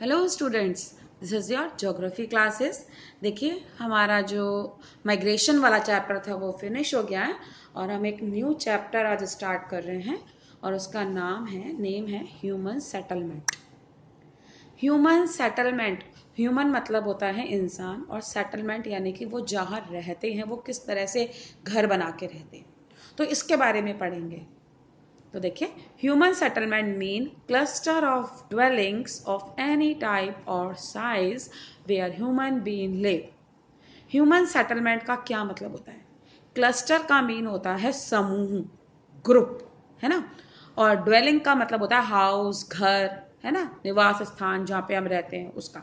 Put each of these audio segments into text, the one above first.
Hello students, this is your geography classes. देखिए, हमारा जो माइग्रेशन वाला चैप्टर था वो फिनिश हो गया है और हम एक न्यू चैप्टर आज स्टार्ट कर रहे हैं और उसका नेम है human settlement. Human settlement, human मतलब होता है इंसान और सेटलमेंट यानी कि वो जहाँ रहते हैं वो किस तरह से घर बना के रहते हैं, तो इसके बारे में पढ़ेंगे। तो देखिए, human settlement mean cluster of dwellings of any type और size where human being live. Human settlement का क्या मतलब होता है? क्लस्टर का मीन होता है समूह, ग्रुप, है ना। और ड्वेलिंग का मतलब होता है हाउस, घर, है ना, निवास स्थान जहाँ पे हम रहते हैं उसका।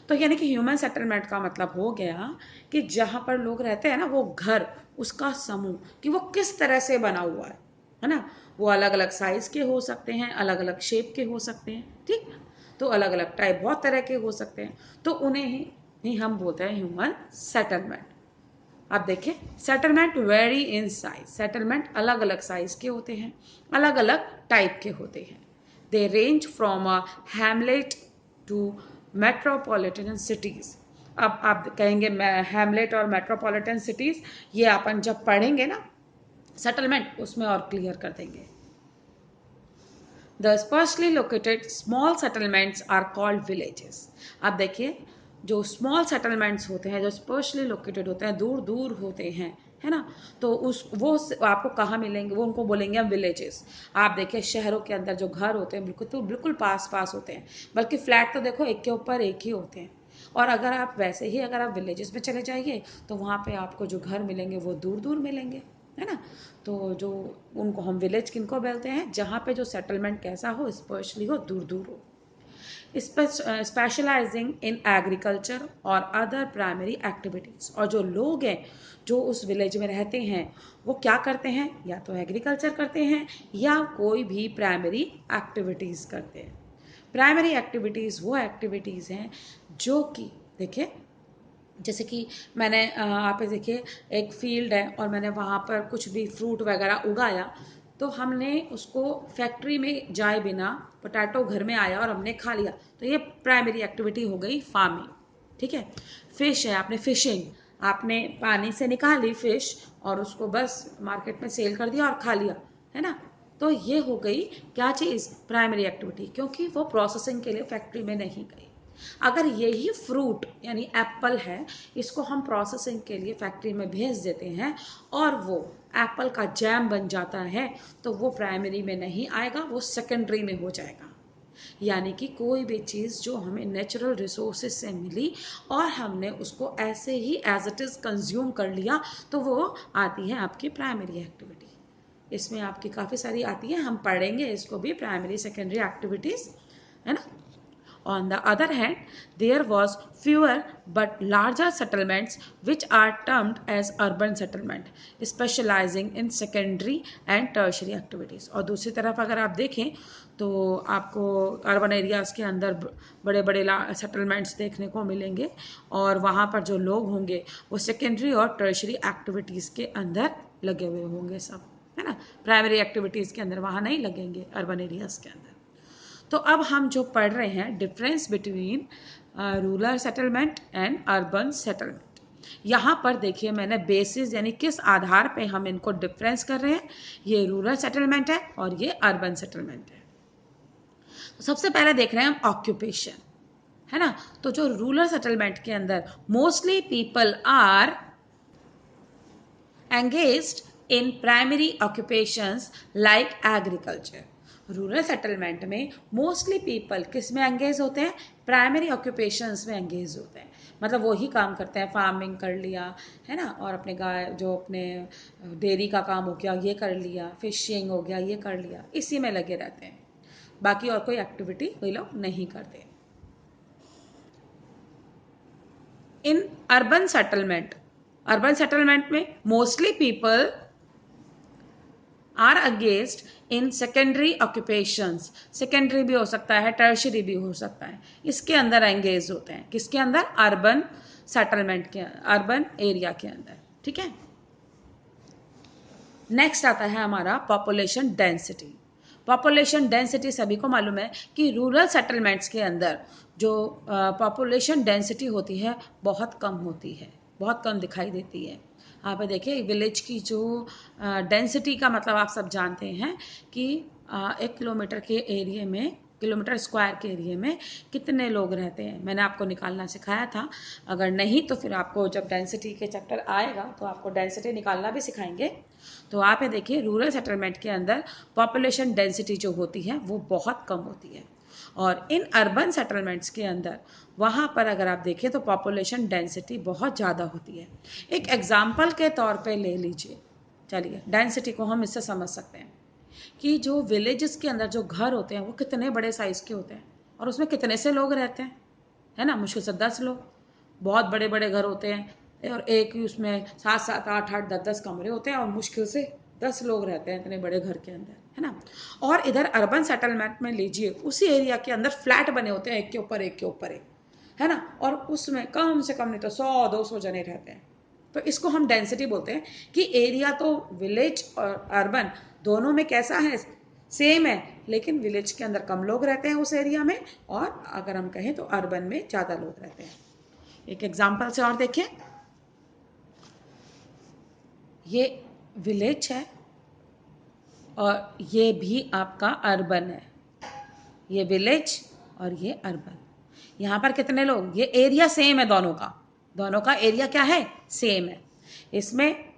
तो यानी कि ह्यूमन सेटलमेंट का मतलब हो गया कि जहाँ पर लोग रहते हैं ना, वो घर, उसका समूह, कि वो किस तरह से बना हुआ है ना। वो अलग अलग साइज के हो सकते हैं, अलग अलग शेप के हो सकते हैं, ठीक। तो अलग अलग टाइप, बहुत तरह के हो सकते हैं, तो उन्हें ही हम बोलते हैं ह्यूमन सेटलमेंट। अब देखिए, settlement very in size, settlement अलग अलग साइज के होते हैं, अलग अलग टाइप के होते हैं। They range from a hamlet to metropolitan cities. अब आप कहेंगे हैमलेट और मेट्रोपॉलिटन सिटीज, ये अपन जब पढ़ेंगे ना सेटलमेंट, उसमें और क्लियर कर देंगे। The sparsely located small settlements are called villages. अब देखिए, जो स्मॉल सेटलमेंट्स होते हैं, जो स्पर्शली लोकेटेड होते हैं, दूर दूर होते हैं, है ना, तो वो आपको कहाँ मिलेंगे? वो उनको बोलेंगे हम विलेजेस। आप देखिए, शहरों के अंदर जो घर होते हैं बिल्कुल पास पास होते हैं, बल्कि फ्लैट तो देखो एक के ऊपर एक ही होते हैं। और अगर आप वैसे ही अगर आप विलेजेस में चले जाइए तो वहाँ पे आपको जो घर मिलेंगे वो दूर दूर मिलेंगे, है ना। तो जो उनको हम विलेज किनको बोलते हैं? जहाँ पे जो सेटलमेंट कैसा हो, स्पर्शली हो, दूर दूर हो। स्पेशलाइजिंग इन एग्रीकल्चर और अदर प्राइमरी एक्टिविटीज़। और जो लोग हैं जो उस विलेज में रहते हैं वो क्या करते हैं? या तो एग्रीकल्चर करते हैं या कोई भी प्राइमरी एक्टिविटीज़ करते हैं। प्राइमरी एक्टिविटीज़ वो एक्टिविटीज़ हैं जो कि देखिए, जैसे कि मैंने आप देखिए, एक फील्ड है और मैंने वहाँ पर कुछ भी फ्रूट वगैरह उगाया, तो हमने उसको फैक्ट्री में जाए बिना पोटैटो घर में आया और हमने खा लिया, तो ये प्राइमरी एक्टिविटी हो गई फार्मिंग, ठीक है। फिश है, आपने फिशिंग, आपने पानी से निकाली फिश और उसको बस मार्केट में सेल कर दिया और खा लिया, है ना। तो ये हो गई क्या चीज़? प्राइमरी एक्टिविटी, क्योंकि वो प्रोसेसिंग के लिए फैक्ट्री में नहीं गई। अगर यही फ्रूट यानी एप्पल है, इसको हम प्रोसेसिंग के लिए फैक्ट्री में भेज देते हैं और वो एप्पल का जैम बन जाता है, तो वो प्राइमरी में नहीं आएगा, वो सेकेंडरी में हो जाएगा। यानी कि कोई भी चीज़ जो हमें नेचुरल रिसोर्सेज से मिली और हमने उसको ऐसे ही एज इट इज़ कंज्यूम कर लिया, तो वो आती है आपकी प्राइमरी एक्टिविटी। इसमें आपकी काफ़ी सारी आती है, हम पढ़ेंगे इसको भी, प्राइमरी सेकेंडरी एक्टिविटीज़, है ना। On the other hand, there was fewer but larger settlements which are termed as urban settlement, specializing in secondary and tertiary activities. और दूसरी तरफ अगर आप देखें तो आपको अर्बन एरियाज़ के अंदर बड़े बड़े सेटलमेंट्स देखने को मिलेंगे और वहाँ पर जो लोग होंगे वो सेकेंडरी और टर्शरी एक्टिविटीज़ के अंदर लगे हुए होंगे सब, है ना। प्राइमरी एक्टिविटीज़ के अंदर वहाँ नहीं लगेंगे अर्बन एरियाज़ के अंदर। तो अब हम जो पढ़ रहे हैं difference between rural settlement and urban settlement. यहाँ पर देखिए, मैंने बेसिस यानी किस आधार पे हम इनको डिफरेंस कर रहे हैं। ये रूरल सेटलमेंट है और ये अर्बन सेटलमेंट है। तो सबसे पहले देख रहे हैं हम ऑक्यूपेशन, है ना। तो जो रूरल सेटलमेंट के अंदर mostly people are engaged in primary occupations like agriculture। Rural settlement में मोस्टली पीपल किस में एंगेज होते हैं? प्राइमरी ऑक्यूपेशंस में एंगेज होते हैं, मतलब वही काम करते हैं, फार्मिंग कर लिया, है ना, और अपने गाय जो अपने डेयरी का काम हो गया ये कर लिया, फिशिंग हो गया ये कर लिया, इसी में लगे रहते हैं, बाकी और कोई एक्टिविटी कोई लोग नहीं करते। इन अर्बन सेटलमेंट में mostly people are against in secondary occupations. Secondary भी हो सकता है, टर्शरी भी हो सकता है, इसके अंदर एंगेज होते हैं। किसके अंदर? अर्बन सेटलमेंट के, अर्बन एरिया के अंदर, ठीक है। नेक्स्ट आता है हमारा पॉपुलेशन डेंसिटी। पॉपुलेशन डेंसिटी सभी को मालूम है कि रूरल सेटलमेंट्स के अंदर जो पॉपुलेशन डेंसिटी होती है बहुत कम होती है, बहुत कम दिखाई देती है। यहाँ पे देखिए विलेज की जो डेंसिटी का मतलब आप सब जानते हैं कि 1 किलोमीटर के एरिया में, किलोमीटर स्क्वायर के एरिया में कितने लोग रहते हैं, मैंने आपको निकालना सिखाया था। अगर नहीं तो फिर आपको जब डेंसिटी के चैप्टर आएगा तो आपको डेंसिटी निकालना भी सिखाएंगे। तो आप ये देखिए रूरल सेटलमेंट के अंदर पॉपुलेशन डेंसिटी जो होती है वो बहुत कम होती है, और इन अर्बन सेटलमेंट्स के अंदर वहाँ पर अगर आप देखें तो पॉपुलेशन डेंसिटी बहुत ज़्यादा होती है। एक एग्जाम्पल के तौर पे ले लीजिए, चलिए डेंसिटी को हम इससे समझ सकते हैं कि जो विलेजेस के अंदर जो घर होते हैं वो कितने बड़े साइज़ के होते हैं और उसमें कितने से लोग रहते हैं, है ना, मुश्किल से 10 लोग। बहुत बड़े बड़े घर होते हैं और एक ही उसमें 7-7, 8-8, 10-10 कमरे होते हैं और मुश्किल से 10 लोग रहते हैं इतने बड़े घर के अंदर, है ना। और इधर अर्बन सेटलमेंट में लीजिए, उसी एरिया के अंदर फ्लैट बने होते हैं एक के ऊपर एक के ऊपर एक, है ना, और उसमें कम से कम नहीं तो 100-200 जने रहते हैं। तो इसको हम डेंसिटी बोलते हैं कि एरिया तो विलेज और अर्बन दोनों में कैसा है, सेम है, लेकिन विलेज के अंदर कम लोग रहते हैं उस एरिया में, और अगर हम कहें तो अर्बन में ज़्यादा लोग रहते हैं। एक एग्जाम्पल से और देखें, ये विलेज है और ये भी आपका अर्बन है, ये विलेज और ये अर्बन। यहाँ पर कितने लोग, ये एरिया सेम है दोनों का एरिया क्या है, सेम है। इसमें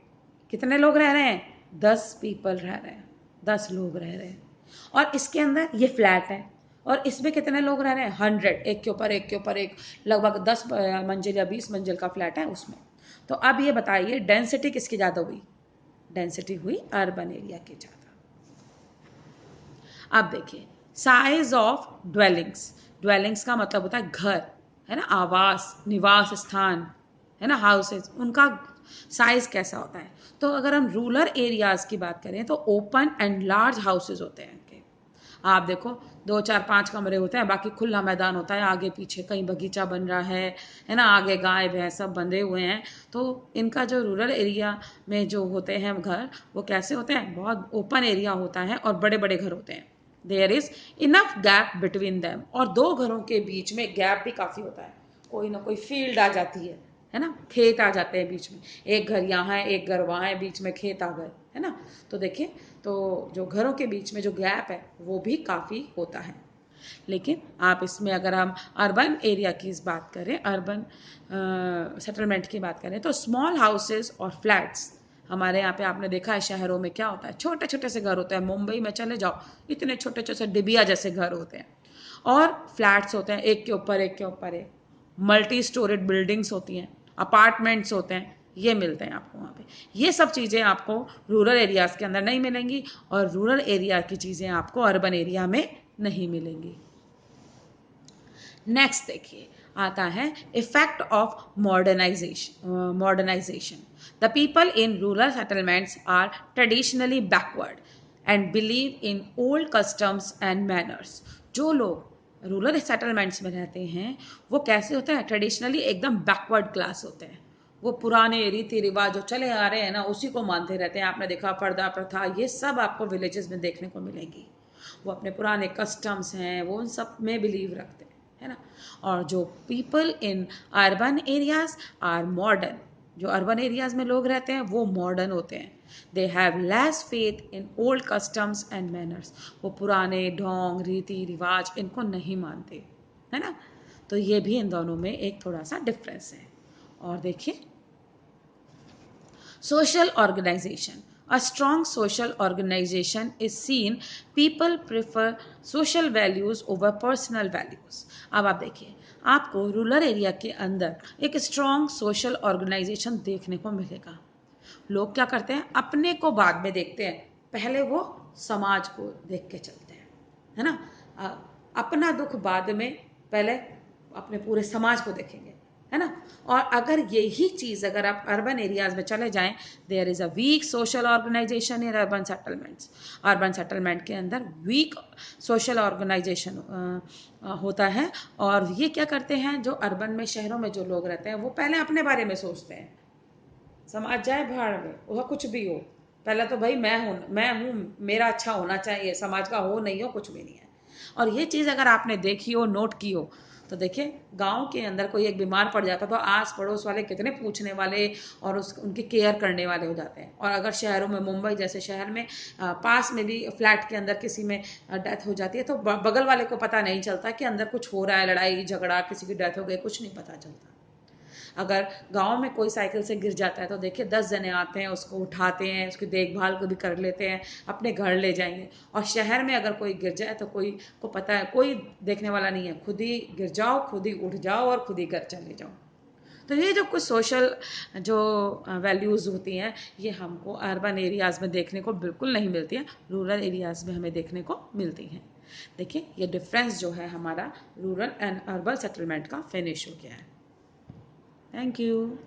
कितने लोग रह रहे हैं, 10 पीपल रह रहे हैं, 10 लोग रह रहे हैं। और इसके अंदर ये फ्लैट है और इसमें कितने लोग रह रहे हैं, 100, एक के ऊपर एक के ऊपर एक, लगभग 10 मंजिल या 20 मंजिल का फ्लैट है उसमें। तो अब ये बताइए डेंसिटी किसकी ज़्यादा हुई, डेंसिटी हुई अर्बन एरिया की ज़्यादा। अब देखिए साइज ऑफ ड्वेलिंग्स, ड्वेलिंग्स का मतलब होता है घर, है ना, आवास, निवास स्थान, है ना, हाउसेज, उनका साइज कैसा होता है। तो अगर हम रूरल एरियाज की बात करें तो ओपन एंड लार्ज हाउसेज होते हैं इनके। आप देखो 2-4-5 कमरे होते हैं, बाकी खुला मैदान होता है, आगे पीछे कहीं बगीचा बन रहा है ना, आगे गाय भैंस सब बंधे हुए हैं। तो इनका जो रूरल एरिया में जो होते हैं घर वो कैसे होते हैं, बहुत ओपन एरिया होता है और बड़े बड़े घर होते हैं। There is enough gap between them, और दो घरों के बीच में गैप भी काफ़ी होता है, कोई ना कोई फील्ड आ जाती है ना, खेत आ जाते हैं बीच में, एक घर यहाँ है एक घर वहाँ है, बीच में खेत आ गए, है ना। तो देखिए तो जो घरों के बीच में जो गैप है वो भी काफ़ी होता है। लेकिन आप इसमें अगर हम अर्बन एरिया की इस बात करें, अर्बन सेटलमेंट की बात करें, तो स्मॉल हाउसेस और फ्लैट्स, हमारे यहाँ पे आपने देखा है शहरों में क्या होता है, छोटे छोटे से घर होते हैं, मुंबई में चले जाओ इतने छोटे छोटे डिबिया जैसे घर होते हैं, और फ्लैट्स होते हैं एक के ऊपर एक के ऊपर एक, मल्टी स्टोरेड बिल्डिंग्स होती हैं, अपार्टमेंट्स होते हैं, ये मिलते हैं आपको वहाँ पे। ये सब चीज़ें आपको रूरल एरियाज़ के अंदर नहीं मिलेंगी और रूरल एरिया की चीज़ें आपको अर्बन एरिया में नहीं मिलेंगी। नेक्स्ट देखिए आता है effect of modernisation. The people in rural settlements are traditionally backward and believe in old customs and manners. जो लोग रूरल सेटलमेंट्स में रहते हैं वो कैसे होते हैं, ट्रेडिशनली एकदम बैकवर्ड क्लास होते हैं, वो पुराने रीति रिवाज जो चले आ रहे हैं ना उसी को मानते रहते हैं। आपने देखा पर्दा प्रथा ये सब आपको विलेजेस में देखने को मिलेंगी, वो अपने पुराने कस्टम्स हैं वो उन सब में बिलीव रखते हैं, है ना। और जो people in urban areas are modern, जो अर्बन एरियाज में लोग रहते हैं वो मॉडर्न होते हैं। They have less faith in old customs and manners, वो पुराने ढोंग रीति रिवाज इनको नहीं मानते, है ना। तो ये भी इन दोनों में एक थोड़ा सा डिफरेंस है। और देखिए social organization, a strong social organization is seen people prefer social values over personal values। अब आप देखिए आपको रूरल एरिया के अंदर एक स्ट्रॉन्ग सोशल ऑर्गेनाइजेशन देखने को मिलेगा। लोग क्या करते हैं, अपने को बाद में देखते हैं, पहले वो समाज को देख के चलते हैं, है ना। अपना दुख बाद में, पहले अपने पूरे समाज को देखेंगे, है ना। और अगर यही चीज़ अगर आप अर्बन एरियाज में चले जाएं, there is a weak social organisation in urban settlements. Urban settlement के अंदर वीक सोशल ऑर्गेनाइजेशन होता है। और ये क्या करते हैं, जो अर्बन में शहरों में जो लोग रहते हैं वो पहले अपने बारे में सोचते हैं, समाज जाए भाड़ में, वह कुछ भी हो, पहले तो भाई मैं हूँ, मेरा अच्छा होना चाहिए, समाज का हो नहीं हो कुछ भी नहीं है। और ये चीज़ अगर आपने देखी हो, नोट की हो, तो देखिए गांव के अंदर कोई एक बीमार पड़ जाता तो आस पड़ोस वाले कितने पूछने वाले और उनकी केयर करने वाले हो जाते हैं। और अगर शहरों में, मुंबई जैसे शहर में पास में भी फ्लैट के अंदर किसी में डेथ हो जाती है तो बगल वाले को पता नहीं चलता कि अंदर कुछ हो रहा है, लड़ाई झगड़ा, किसी की डेथ हो गई, कुछ नहीं पता चलता। अगर गांव में कोई साइकिल से गिर जाता है तो देखिए 10 जने आते हैं, उसको उठाते हैं, उसकी देखभाल को भी कर लेते हैं, अपने घर ले जाएंगे। और शहर में अगर कोई गिर जाए तो कोई को पता है, कोई देखने वाला नहीं है, खुद ही गिर जाओ, खुद ही उठ जाओ और खुद ही घर चले जाओ। तो ये जो कुछ सोशल जो वैल्यूज़ होती हैं, ये हमको अर्बन एरियाज़ में देखने को बिल्कुल नहीं मिलती हैं, रूरल एरियाज़ में हमें देखने को मिलती हैं। देखिए ये डिफरेंस जो है हमारा रूरल एंड अर्बन सेटलमेंट का फिनिश हो गया है। Thank you.